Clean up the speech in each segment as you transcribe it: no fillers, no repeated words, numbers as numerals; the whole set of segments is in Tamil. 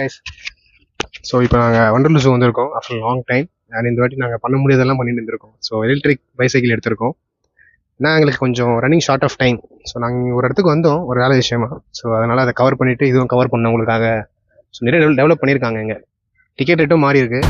கைஸ், ஸோ இப்போ நாங்கள் வண்டலூர் ஜூ வந்திருக்கோம் ஆஃப்டர் லாங் டைம். அண்ட் இந்த வாட்டி நாங்கள் பண்ண முடியாதெல்லாம் பண்ணிட்டு இருந்திருக்கோம். ஸோ எலக்ட்ரிக் பைசைக்கிள் எடுத்திருக்கோம். ஏன்னா எங்களுக்கு கொஞ்சம் running short of time. So நாங்கள் ஒரு இடத்துக்கு வந்தோம் ஒரு வேலை விஷயமா. ஸோ அதனால் அதை கவர் பண்ணிவிட்டு இதுவும் கவர் பண்ணவங்களுக்காக ஸோ நிறைய டெவலப் பண்ணியிருக்காங்க. இங்கே டிக்கெட் ரேட்டும் மாறி இருக்கு.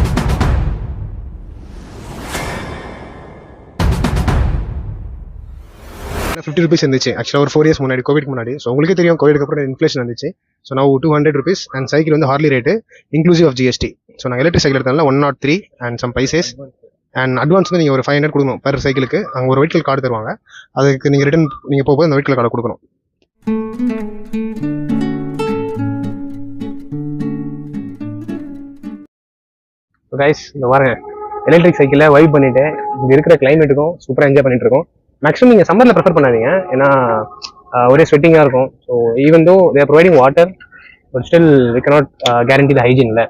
₹50 இருந்துச்சு ஆக்சுவலாக ஒரு 4 years முன்னாடி, கோவிட்க்கு முன்னாடி. ஸோ உங்களுக்கே தெரியும் கோவிட்க்கு அப்புறம் இன்ஃப்ளேஷன் வந்துச்சு. ஸோ நான் ₹200 அண்ட் சைக்கிள் வந்து hourly rate inclusive of GST. So நாங்கள் எலக்ட்ரிக் சைக்கிள் எடுத்தனால 103 and some paises and advance வந்து நீங்கள் ஒரு 500 கொடுக்கணும் பர் சைக்கிளுக்கு. அங்கே ஒரு ஒயிட் கலர் கார்டு தருவாங்க, அதுக்கு நீங்கள் ரிட்டன் நீங்கள் போகும்போது அந்த ஒயிட் கலர் கார்டை கொடுக்கணும். கைஸ் இந்த வாரம் எலக்ட்ரிக் சைக்கிளில் வைப் பண்ணிட்டு இங்கே இருக்கிற கிளைமேட்டுக்கும் சூப்பராக என்ஜாய் பண்ணிட்டு இருக்கோம். மேக்ஸிமம் நீங்கள் சம்மரில் ப்ரிஃபர் பண்ணாதீங்க, ஏன்னா ஒரே ஸ்வெட்டிங்காக இருக்கும். So even though they are providing water but still we cannot guarantee the hygiene. இல்லை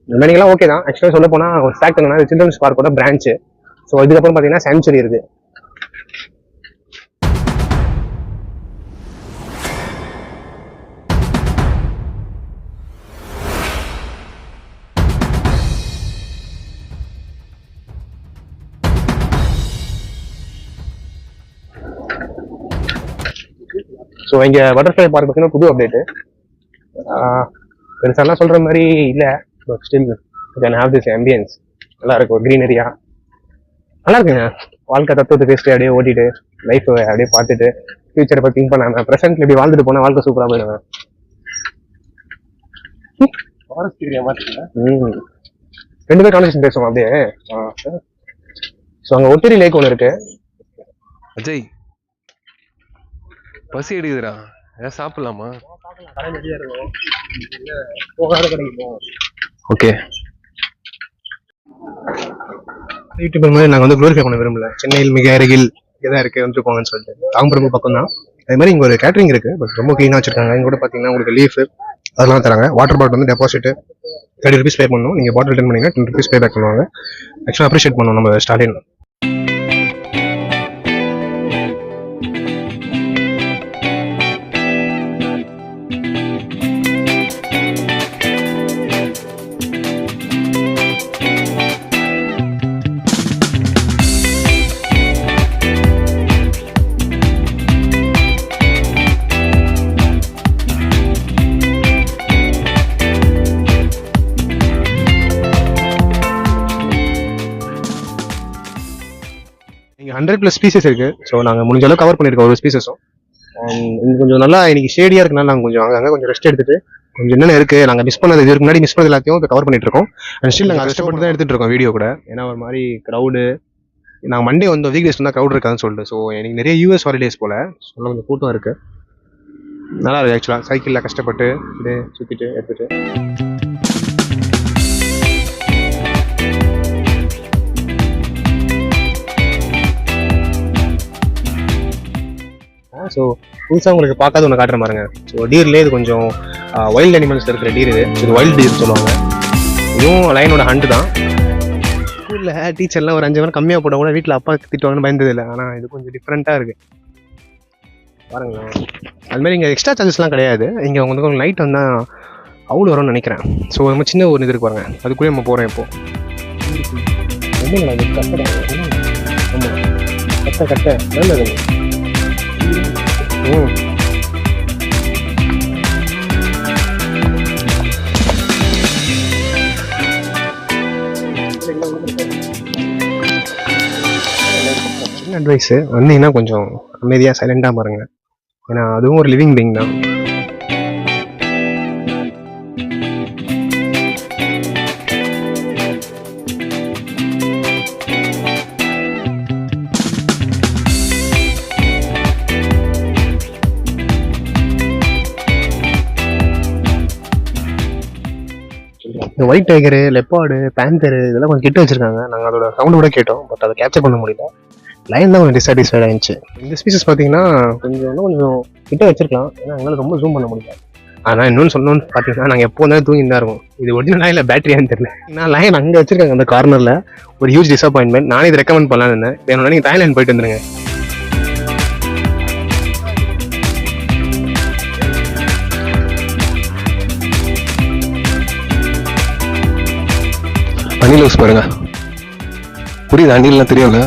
இந்த மாதிரிலாம் ஓகே தான். ஆக்சுவலாக சொல்ல போனால் ஒரு ஃபேக்ட் என்னன்னா சில்ட்ரன்ஸ் பார்க்கோட பிரான்ச்சு. ஸோ இதுக்கப்புறம் பார்த்தீங்கன்னா சாங்சுரி இருக்குது. ஸோ இங்கே பட்டர்ஃப்ளை பார்க் பார்த்தீங்கன்னா புது அப்டேட்டு. பெருசாலாம் சொல்கிற மாதிரி இல்லை, but still you can have this ambience. நல்லா இருக்கும், க்ரீனரியா நல்லா இருக்குங்க. வாழ்க்கை தத்துவத்தை பேசிட்டு அப்படியே ஓட்டிட்டு லைஃப் அப்படியே பார்த்துட்டு ஃபியூச்சரை பற்றி திங்க் பண்ணாங்க. ப்ரெசென்ட்ல இப்படி வாழ்ந்துட்டு போனால் வாழ்க்கை சூப்பராக போயிடுவேன். ரெண்டு பேரும் கான்வர்சேஷன் பேசுவோம் அப்படியே. ஸோ அங்கே ஒத்திரி லேக் ஒன்று இருக்கு. அஜய் பசி எடுக்குதுடா, ஏதாவது சாப்பிடலாமா? ஓகே, யூடியூப் மாதிரி நாங்கள் வந்து க்ளோரிஃபை பண்ண விரும்பல. சென்னையில் மிக அருகில் எதாவது இருக்கு வந்துட்டு போங்கன்னு சொல்லிட்டு தாம்பரம் பக்கம் தான். அதே மாதிரி இங்கே ஒரு கேட்டரிங் இருக்கு, பட் ரொம்ப க்ளீனாக வச்சிருக்காங்க. இங்கே கூட பார்த்தீங்கன்னா உங்களுக்கு லீஃப் அதெல்லாம் தராங்க. வாட்டர் பாட்டில் வந்து டெபாசிட் ₹30 பே பண்ணணும். நீங்கள் பாட்டில் ரிட்டர்ன் பண்ணீங்கன்னா ₹10 பே பேக் பண்ணுவாங்க. ஆக்சுவலாக அப்ரிஷியேட் பண்ணுவோம் நம்ம ஸ்டாலின். இங்கே 100+ ஸ்பீசஸ் இருக்குது. ஸோ நாங்கள் முடிஞ்ச அளவு கவர் பண்ணியிருக்கோம் ஒரு ஸ்பீசஸும். இது கொஞ்சம் நல்லா இன்னைக்கு ஷேடியாக இருக்குனால நாங்கள் கொஞ்சம் அங்கே கொஞ்சம் ரெஸ்ட் எடுத்துட்டு கொஞ்சம் என்னென்ன இருக்குது நாங்கள் மிஸ் பண்ணது இதுக்கு முன்னாடி மிஸ் பண்ணது எல்லாத்தையும் இப்போ கவர் பண்ணிட்டு இருக்கோம். அண்ட் ஸ்டில் நாங்கள் கஷ்டப்பட்டு தான் எடுத்துகிட்டு இருக்கோம் வீடியோ கூட. ஏன்னா ஒரு மாதிரி க்ரௌடு, நாங்கள் மண்டே வந்து வீக் டேஸ் தான் க்ரௌட் இருக்காதுன்னு சொல்லிட்டு. ஸோ எனக்கு நிறைய US ஹாலிடேஸ் போல் சொல்ல கொஞ்சம் கூட்டம் இருக்குது. நல்லா இருக்குது ஆக்சுவலாக சைக்கிளில் கஷ்டப்பட்டு இது சுற்றிட்டு எடுத்துகிட்டு. ஸோ புதுசாக உங்களுக்கு பார்க்காத ஒன்று காட்டுற மாதிரிங்க. ஸோ டீர்லேயே இது கொஞ்சம் வைல்டு அனிமல்ஸ் இருக்கிற டீர். இது வைல்டு டீர் சொல்லுவாங்க. இதுவும் லைனோட ஹண்ட் தான். ஸ்கூலில் டீச்சர்லாம் ஒரு 5 மணி கம்மியாக போட்டால் கூட வீட்டில் அப்பா திட்டுவாங்கன்னு பயந்தது இல்லை. ஆனால் இது கொஞ்சம் டிஃப்ரெண்ட்டாக இருக்குது பாருங்களேன். அதுமாதிரி இங்கே எக்ஸ்ட்ரா சார்ஜஸ்லாம் கிடையாது. இங்கே வந்து கொஞ்சம் நைட் வந்தால் அவ்வளோ வரும்னு நினைக்கிறேன். ஸோ நம்ம சின்ன ஒரு இது இருக்கு பாருங்க, அதுக்குள்ளே நம்ம போகிறோம். இப்போது கட்ட கட்ட நல்லது. சின்ன அட்வைஸ், வந்தீங்கன்னா கொஞ்சம் அமைதியாக சைலண்டாக பாருங்க. ஏன்னா அதுவும் ஒரு லிவிங் பீயிங் தான். இந்த ஒயிட் டைகரு, லெப்பார்டு, பேந்தரு இதெல்லாம் கொஞ்சம் கிட்ட வச்சிருக்காங்க. நாங்கள் அதோட சவுண்டு கூட கேட்டோம், பட் அதை கேப்சர் பண்ண முடியல. லைன் தான் கொஞ்சம் டிசாட்டிஸ்ஃபைட் ஆயிடுச்சு. இந்த ஸ்பீசஸ் பார்த்தீங்கன்னா கொஞ்சம் கிட்ட வச்சிருக்கலாம், ஏன்னா எங்களால் ரொம்ப ஜூம் பண்ண முடியல. ஆனால் இன்னொன்று சொல்லணும்னு பார்த்தீங்கன்னா நாங்கள் எப்போ வந்தாலும் தூங்கி தான் இருக்கும். இது ஒரிஜினலாக இல்லை பேட்டரியான்னு தெரியல. நான் லைன் அங்கே வச்சிருக்காங்க அந்த கார்னரில். ஒரு ஹியூஜ் டிசப்பாயின்மெண்ட். நானே இது ரெக்கமெண்ட் பண்ணலான்னு இருந்தேன். வேணும்னா நீங்கள் தாய்லாந்து போயிட்டு வந்துருங்க. அணில் ஹவுஸ் பாருங்க. புரியுது, அணில்லாம் தெரியும்ல.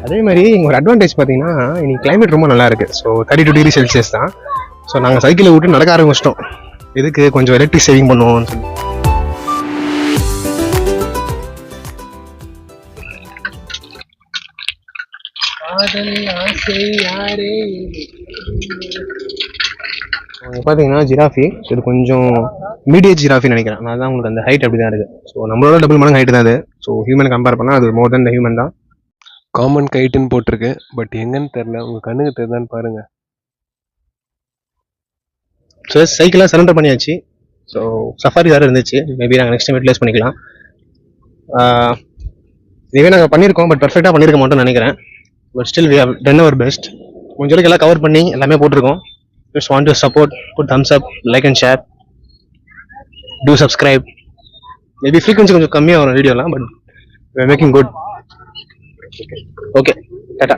அதே மாதிரி இங்கே ஒரு அட்வான்டேஜ் பார்த்தீங்கன்னா இன்னைக்கு கிளைமேட் ரொம்ப நல்லா இருக்கு. ஸோ 32°C தான். ஸோ நாங்கள் சைக்கிளை விட்டு நடக்க ஆரம்பிச்சிட்டோம். இதுக்கு கொஞ்சம் எலக்ட்ரிக் சேவிங் பண்ணுவோம்னு சொல்லி. பார்த்தீங்கன்னா ஜிராஃபி, இது கொஞ்சம் மீடியட் ஜிராஃபின்னு நினைக்கிறேன். நான் தான் உங்களுக்கு அந்த ஹைட் அப்படி தான் இருக்குது. ஸோ நம்மளோட டபுள் மடங்கு ஹைட் தான் அது. ஸோ ஹியூமன் கம்பேர் பண்ணால் அது மோர் தென் த ஹியூமன் தான். காமன் கைட்டுன்னு போட்டிருக்கு, பட் எங்கன்னு தெரியல. உங்க கண்ணுக்கு தெரியுதான்னு பாருங்க. ஸோ சைக்கிளாக சரண்டர் பண்ணியாச்சு. ஸோ சஃபாரி வேறு இருந்துச்சு, மேபி நாங்கள் நெக்ஸ்ட் டைம் யூட்டிலைஸ் பண்ணிக்கலாம். இதுவே நாங்கள் பண்ணியிருக்கோம், பட் பர்ஃபெக்டாக பண்ணியிருக்க மாட்டோம்னு நினைக்கிறேன். But still we have done our best. கொஞ்சம் எல்லாம் கவர் பண்ணி எல்லாமே போட்டிருக்கோம். Just want to support, put thumbs up, like and share, do subscribe. Maybe frequency கொஞ்சம் கம்மியாக வரும் வீடியோலாம், but making good. Okay, Tata.